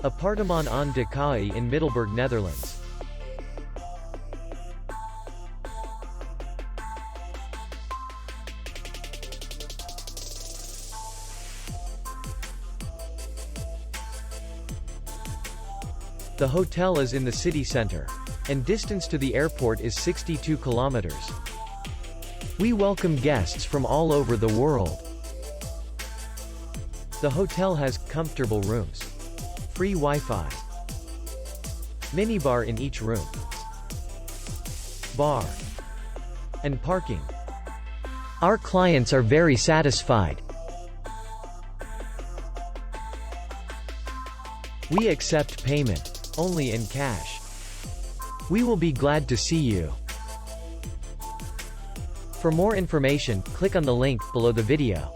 Appartement Aan de Kaai in Middelburg, Netherlands. The hotel is in the city center, and distance to the airport is 62 kilometers. We welcome guests from all over the world. The hotel has comfortable rooms, free Wi-Fi, minibar in each room, bar, and parking. Our clients are very satisfied. We accept payment only in cash. We will be glad to see you. For more information, click on the link below the video.